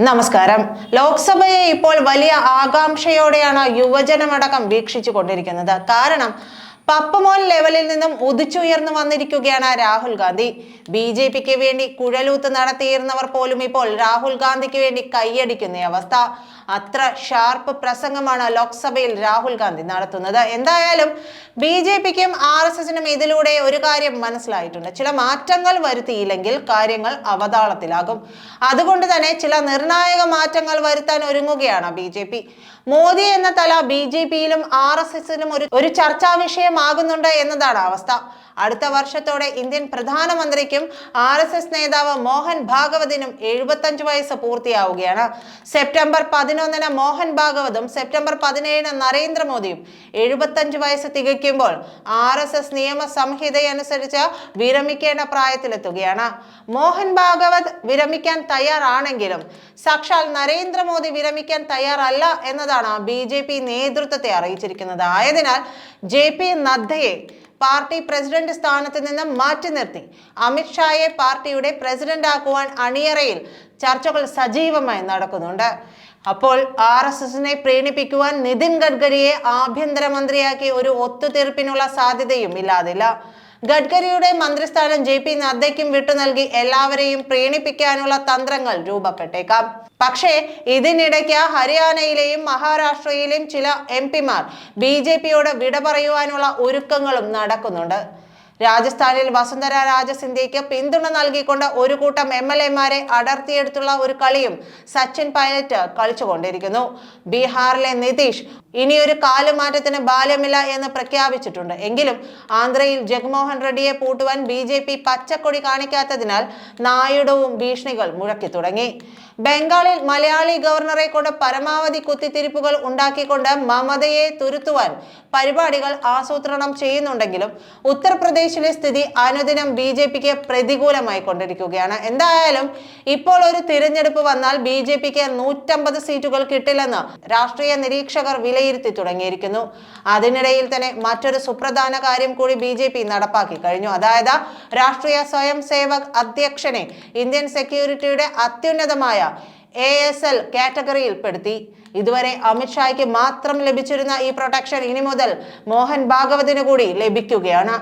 നമസ്കാരം. ലോക്സഭയെ ഇപ്പോൾ വലിയ ആകാംക്ഷയോടെയാണ് യുവജനമടക്കം വീക്ഷിച്ചു കൊണ്ടിരിക്കുന്നത്. കാരണം പപ്പമോൻ ലെവലിൽ നിന്നും ഉദിച്ചുയർന്നു വന്നിരിക്കുകയാണ് രാഹുൽ ഗാന്ധി. BJPക്ക് വേണ്ടി കുഴലൂത്ത് നടത്തിയിരുന്നവർ പോലും ഇപ്പോൾ രാഹുൽ ഗാന്ധിക്ക് വേണ്ടി കൈയടിക്കുന്ന അവസ്ഥ. അത്ര ഷാർപ്പ് പ്രസംഗമാണ് ലോക്സഭയിൽ രാഹുൽ ഗാന്ധി നടത്തുന്നത്. എന്തായാലും BJPക്കും RSSനും ഇതിലൂടെ ഒരു കാര്യം മനസ്സിലായിട്ടുണ്ട്. ചില മാറ്റങ്ങൾ വരുത്തിയില്ലെങ്കിൽ കാര്യങ്ങൾ അവതാളത്തിലാകും. അതുകൊണ്ട് തന്നെ ചില നിർണായക മാറ്റങ്ങൾ വരുത്താൻ ഒരുങ്ങുകയാണ് BJP. മോദി എന്ന തല BJPയിലും RSSനും ഒരു ചർച്ചാ വിഷയമാകുന്നുണ്ട് എന്നതാണ് അവസ്ഥ. അടുത്ത വർഷത്തോടെ ഇന്ത്യൻ പ്രധാനമന്ത്രിക്കും RSS നേതാവ് മോഹൻ ഭാഗവതിനും 75 വയസ്സ് പൂർത്തിയാവുകയാണ്. സെപ്റ്റംബർ 11 മോഹൻ ഭാഗവതും സെപ്റ്റംബർ 17 നരേന്ദ്രമോദിയും 75 വയസ്സ് തികയ്ക്കുമ്പോൾ RSS നിയമ സംഹിതയനുസരിച്ച് വിരമിക്കേണ്ട പ്രായത്തിലെത്തുകയാണ്. മോഹൻ ഭാഗവത് വിരമിക്കാൻ തയ്യാറാണെങ്കിലും സാക്ഷാൽ നരേന്ദ്രമോദി വിരമിക്കാൻ തയ്യാറല്ല എന്നതാണ് BJP നേതൃത്വത്തെ അറിയിച്ചിരിക്കുന്നത്. ആയതിനാൽ JP നദ്ദയെ പാർട്ടി പ്രസിഡന്റ് സ്ഥാനത്ത് നിന്ന് മാറ്റി നിർത്തി അമിത്ഷായെ പാർട്ടിയുടെ പ്രസിഡന്റ് ആക്കുവാൻ അണിയറയിൽ ചർച്ചകൾ സജീവമായി നടക്കുന്നുണ്ട്. അപ്പോൾ RSSനെ പ്രീണിപ്പിക്കുവാൻ നിതിൻ ഗഡ്കരിയെ ആഭ്യന്തരമന്ത്രിയാക്കി ഒരു ഒത്തുതീർപ്പിനുള്ള സാധ്യതയും ഇല്ലാതില്ല. ഗഡ്കരിയുടെ മന്ത്രിസ്ഥാനം JP നദ്ദയ്ക്കും വിട്ടു നൽകി എല്ലാവരെയും പ്രീണിപ്പിക്കാനുള്ള തന്ത്രങ്ങൾ രൂപപ്പെട്ടേക്കാം. പക്ഷേ ഇതിനിടയ്ക്ക് ഹരിയാനയിലെയും മഹാരാഷ്ട്രയിലെയും ചില MP-മാർ BJPയോട് വിട പറയുവാനുള്ള ഒരുക്കങ്ങളും നടക്കുന്നുണ്ട്. രാജസ്ഥാനിൽ വസുന്ധര രാജ സിന്ധ്യയ്ക്ക് പിന്തുണ നൽകിക്കൊണ്ട് ഒരു കൂട്ടം MLA-മാരെ അടർത്തിയെടുത്തുള്ള ഒരു കളിയും സച്ചിൻ പൈലറ്റ് കളിച്ചുകൊണ്ടിരിക്കുന്നു. ബീഹാറിലെ നിതീഷ് ഇനിയൊരു കാലുമാറ്റത്തിന് ബാല്യമില്ല എന്ന് പ്രഖ്യാപിച്ചിട്ടുണ്ട്. എങ്കിലും ആന്ധ്രയിൽ ജഗ്മോഹൻ റെഡ്ഡിയെ പൂട്ടുവാൻ BJP പച്ചക്കൊടി കാണിക്കാത്തതിനാൽ നായിഡുവും ഭീഷണികൾ മുഴക്കി തുടങ്ങി. ബംഗാളിൽ മലയാളി ഗവർണറെ കൊണ്ട് പരമാവധി കുത്തിത്തിരിപ്പുകൾ ഉണ്ടാക്കിക്കൊണ്ട് മമതയെ തുരുത്തുവാൻ പരിപാടികൾ ആസൂത്രണം ചെയ്യുന്നുണ്ടെങ്കിലും ഉത്തർപ്രദേശിലെ സ്ഥിതി അനുദിനം BJPക്ക് പ്രതികൂലമായി കൊണ്ടിരിക്കുകയാണ്. എന്തായാലും ഇപ്പോൾ ഒരു തിരഞ്ഞെടുപ്പ് വന്നാൽ BJPക്ക് 150 സീറ്റുകൾ കിട്ടില്ലെന്ന് രാഷ്ട്രീയ നിരീക്ഷകർ വിലയിരുത്തി തുടങ്ങിയിരിക്കുന്നു. അതിനിടയിൽ തന്നെ മറ്റൊരു സുപ്രധാന കാര്യം കൂടി BJP നടപ്പാക്കി കഴിഞ്ഞു. അതായത് രാഷ്ട്രീയ സ്വയം സേവക് അധ്യക്ഷനെ ഇന്ത്യൻ സെക്യൂരിറ്റിയുടെ അത്യുന്നതമായ ASL കാറ്റഗറിയിൽ പെടുത്തി. ഇതുവരെ അമിത്ഷായ്ക്ക് മാത്രം ലഭിച്ചിരുന്ന ഈ പ്രൊട്ടക്ഷൻ ഇനി മുതൽ മോഹൻ ഭാഗവതിന് കൂടി ലഭിക്കുകയാണ്.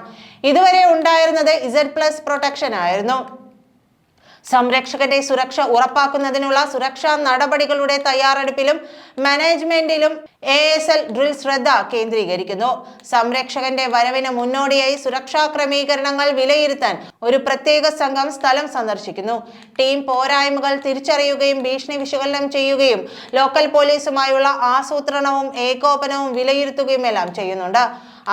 ഇതുവരെ ഉണ്ടായിരുന്നത് Z+ പ്രൊട്ടക്ഷൻ ആയിരുന്നു. സംരക്ഷകന്റെ സുരക്ഷ ഉറപ്പാക്കുന്നതിനുള്ള സുരക്ഷാ നടപടികളുടെ തയ്യാറെടുപ്പിലും മാനേജ്മെന്റിലും ASL ഡ്രിൽ ശ്രദ്ധ കേന്ദ്രീകരിക്കുന്നു. സംരക്ഷകന്റെ വരവിന് മുന്നോടിയായി സുരക്ഷാ ക്രമീകരണങ്ങൾ വിലയിരുത്താൻ ഒരു പ്രത്യേക സംഘം സ്ഥലം സന്ദർശിക്കുന്നു. ടീം പോരായ്മകൾ തിരിച്ചറിയുകയും ഭീഷണി വിശകലനം ചെയ്യുകയും ലോക്കൽ പോലീസുമായുള്ള ആസൂത്രണവും ഏകോപനവും വിലയിരുത്തുകയും എല്ലാം ചെയ്യുന്നുണ്ട്.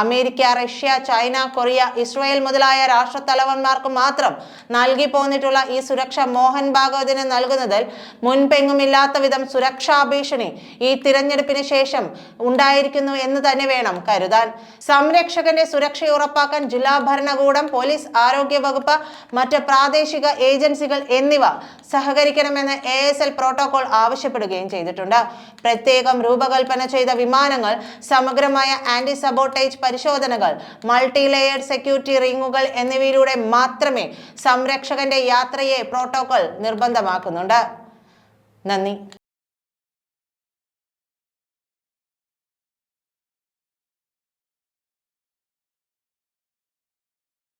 America, Russia, China, Korea, Israel മുതലായ രാഷ്ട്രത്തലവന്മാർക്ക് മാത്രം നൽകി പോന്നിട്ടുള്ള ഈ സുരക്ഷ മോഹൻ ഭാഗവതിന് നൽകുന്നതിൽ മുൻപെങ്ങുമില്ലാത്ത വിധം സുരക്ഷാ ഭീഷണി ഈ തിരഞ്ഞെടുപ്പിന് ശേഷം ഉണ്ടായിരിക്കുന്നു എന്ന് തന്നെ വേണം കരുതാൻ. സംരക്ഷകന്റെ സുരക്ഷ ഉറപ്പാക്കാൻ ജില്ലാ ഭരണകൂടം, പോലീസ്, ആരോഗ്യ വകുപ്പ്, മറ്റ് പ്രാദേശിക ഏജൻസികൾ എന്നിവ സഹകരിക്കണമെന്ന് ASL പ്രോട്ടോകോൾ ആവശ്യപ്പെടുകയും ചെയ്തിട്ടുണ്ട്. പ്രത്യേകം രൂപകൽപ്പന ചെയ്ത വിമാനങ്ങൾ, സമഗ്രമായ ആന്റി സബോട്ടേജ് പരിശോധനകൾ, മൾട്ടി ലെയേർഡ് സെക്യൂരിറ്റി റിങ്ങുകൾ എന്നിവയിലൂടെ മാത്രമേ സംരക്ഷകന്റെ യാത്രയെ പ്രോട്ടോകോൾ നിർബന്ധമാക്കുന്നുണ്ട്. നന്ദി.